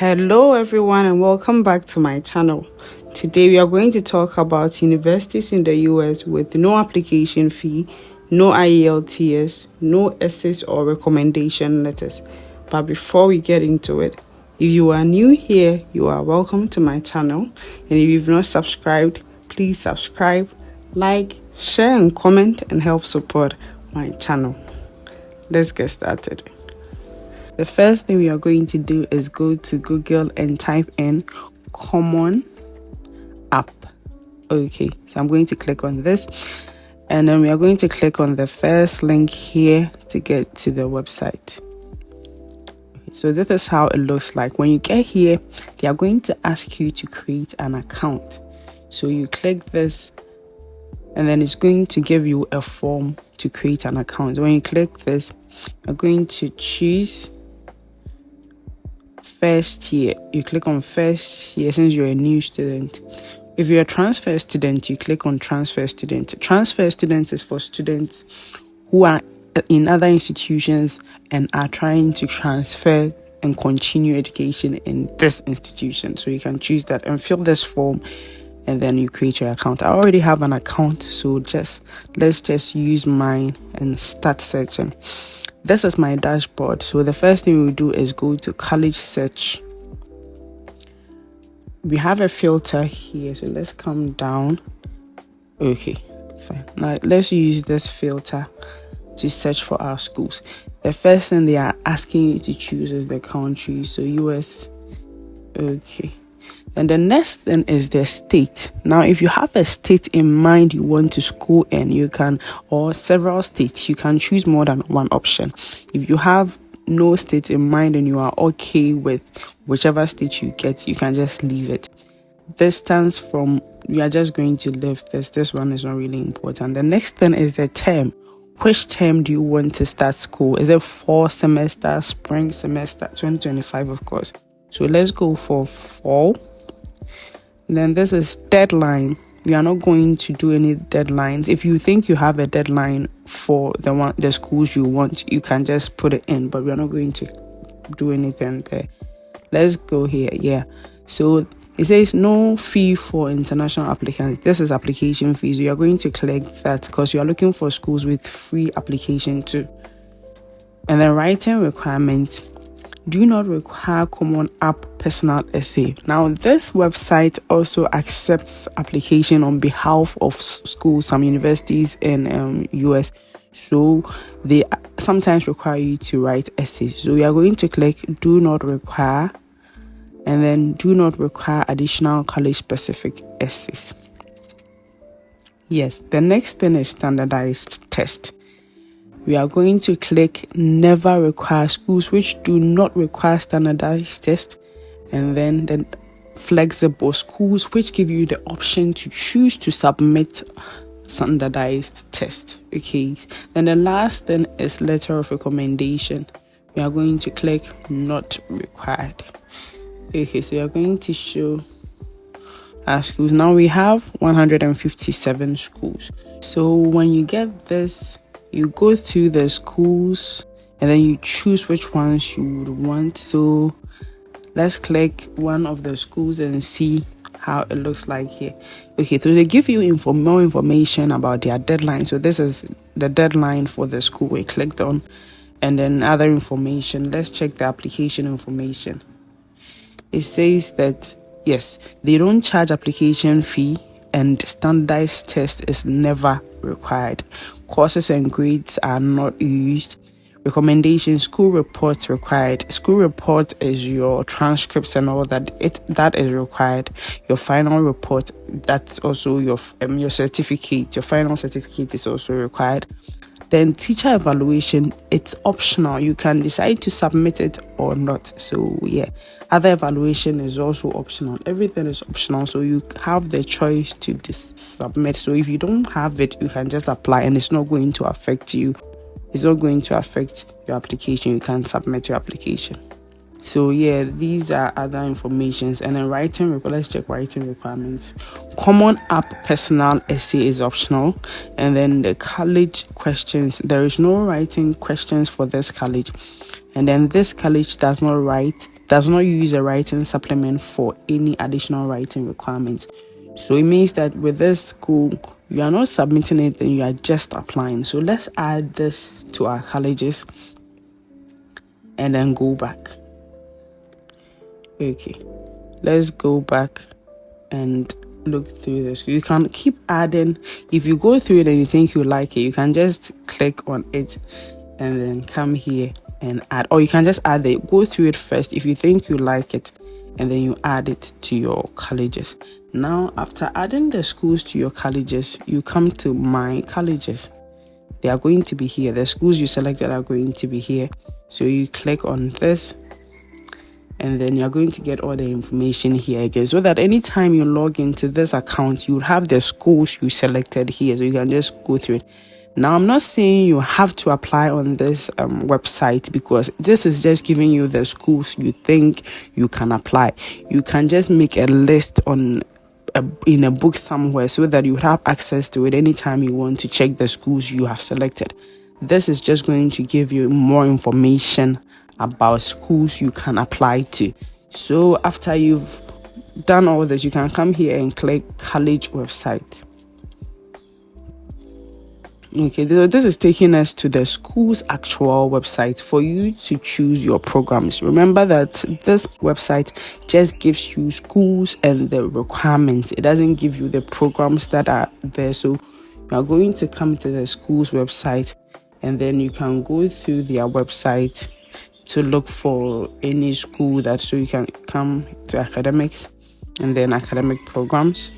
Hello everyone and welcome back to my channel. Today we are going to talk about universities in the US with no application fee, no IELTS, no essays or recommendation letters. But before we get into it, if you are new here, you are welcome to my channel. And if you've not subscribed, please subscribe, like, share and comment and help support my channel. Let's get started. The first thing we are going to do is go to Google and type in Common App. Okay, so I'm going to click on this and then we are going to click on the first link here to get to the website. Okay, so this is how it looks like. When you get here, they are going to ask you to create an account. So you click this and then it's going to give you a form to create an account. When you click this, you're going to choose first year. You click on first year since you're a new student. If you're a transfer student, you click on transfer student. Transfer students is for students who are in other institutions and are trying to transfer and continue education in this institution. So you can choose that and fill this form and then you create your account. I already have an account, so let's just use mine and start searching. This is my dashboard. So the first thing we do is go to college search. We have a filter here, so let's come down. Okay, fine. Now let's use this filter to search for our schools. The first thing they are asking you to choose is the country, so US. Okay. And the next thing is the state. Now, if you have a state in mind you want to school in, you can, or several states, you can choose more than one option. If you have no state in mind and you are okay with whichever state you get, you can just leave it. Distance from, we are just going to leave this. This one is not really important. The next thing is the term. Which term do you want to start school? Is it fall semester, spring semester, 2025, of course. So let's go for fall. Then this is deadline. We are not going to do any deadlines. If you think you have a deadline for the schools you want, you can just put it in, but we are not going to do anything there. Let's go here. Yeah. So it says no fee for international applicants. This is application fees. You are going to click that because you are looking for schools with free application too. And then writing requirements. Do not require Common App personal essay. Now, this website also accepts application on behalf of schools, some universities in US. So they sometimes require you to write essays. So we are going to click do not require and then do not require additional college specific essays. Yes, the next thing is standardized test. We are going to click never require schools which do not require standardized test, and then the flexible schools which give you the option to choose to submit standardized test. Okay, then the last thing is letter of recommendation. We are going to click not required. Okay, so we are going to show our schools. Now we have 157 schools. So when you get this, you go through the schools and then you choose which ones you would want. So let's click one of the schools and see how it looks like here. Okay, so they give you more information about their deadline. So this is the deadline for the school we clicked on, and then other information. Let's check the application information. It says that yes, they don't charge application fee and standardized test is never required. Courses and grades are not used. Recommendation, school reports required. School report is your transcripts and all that. That is required. Your final report, that's also your certificate. Your final certificate is also required. Then teacher evaluation, it's optional. You can decide to submit it or not. So yeah, other evaluation is also optional. Everything is optional. So you have the choice to submit. So if you don't have it, you can just apply and it's not going to affect you. It's not going to affect your application. You can submit your application. So yeah, these are other informations. And then let's check writing requirements. Common App personal essay is optional. And then the college questions, there is no writing questions for this college. And then this college does not write does not use a writing supplement for any additional writing requirements. So it means that with this school, you are not submitting it, and you are just applying. So let's add this to our colleges and then go back. Okay, let's go back and look through this. You can keep adding. If you go through it and you think you like it, you can just click on it and then come here and add, or you can just add it. Go through it first if you think you like it, and then you add it to your colleges. Now, after adding the schools to your colleges, you come to my colleges. They are going to be here. The schools you selected are going to be here. So you click on this, and then you're going to get all the information here again, so that anytime you log into this account, you'll have the schools you selected here, so you can just go through it. Now, I'm not saying you have to apply on this website, because this is just giving you the schools you think you can apply. You can just make a list in a book somewhere, so that you have access to it anytime you want to check the schools you have selected. This is just going to give you more information about schools you can apply to. So after you've done all this, you can come here and click college website. Okay, this is taking us to the school's actual website for you to choose your programs. Remember that this website just gives you schools and the requirements. It doesn't give you the programs that are there. So you are going to come to the school's website, and then you can go through their website to look for any school that, so you can come to academics and then academic programs,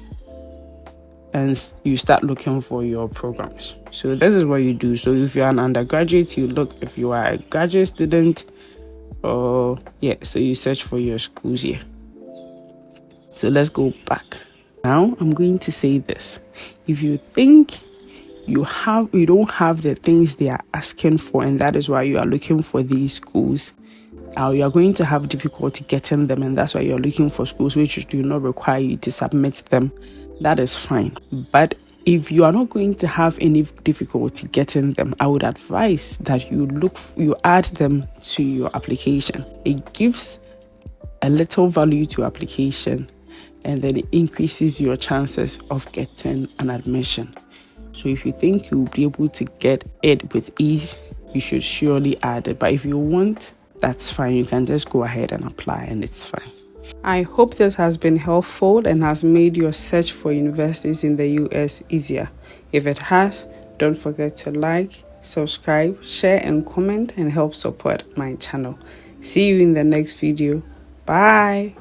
and you start looking for your programs. So this is what you do. So if you're an undergraduate, you look. If you are a graduate student, so you search for your schools here. So let's go back. Now I'm going to say this. If you think you don't have the things they are asking for, and that is why you are looking for these schools, or you are going to have difficulty getting them, and that's why you're looking for schools which do not require you to submit them, that is fine. But if you are not going to have any difficulty getting them, I would advise that you add them to your application. It gives a little value to application, and then it increases your chances of getting an admission. So if you think you'll be able to get it with ease, you should surely add it. But if you want, that's fine. You can just go ahead and apply, and it's fine. I hope this has been helpful and has made your search for universities in the US easier. If it has, don't forget to like, subscribe, share, and comment, and help support my channel. See you in the next video. Bye.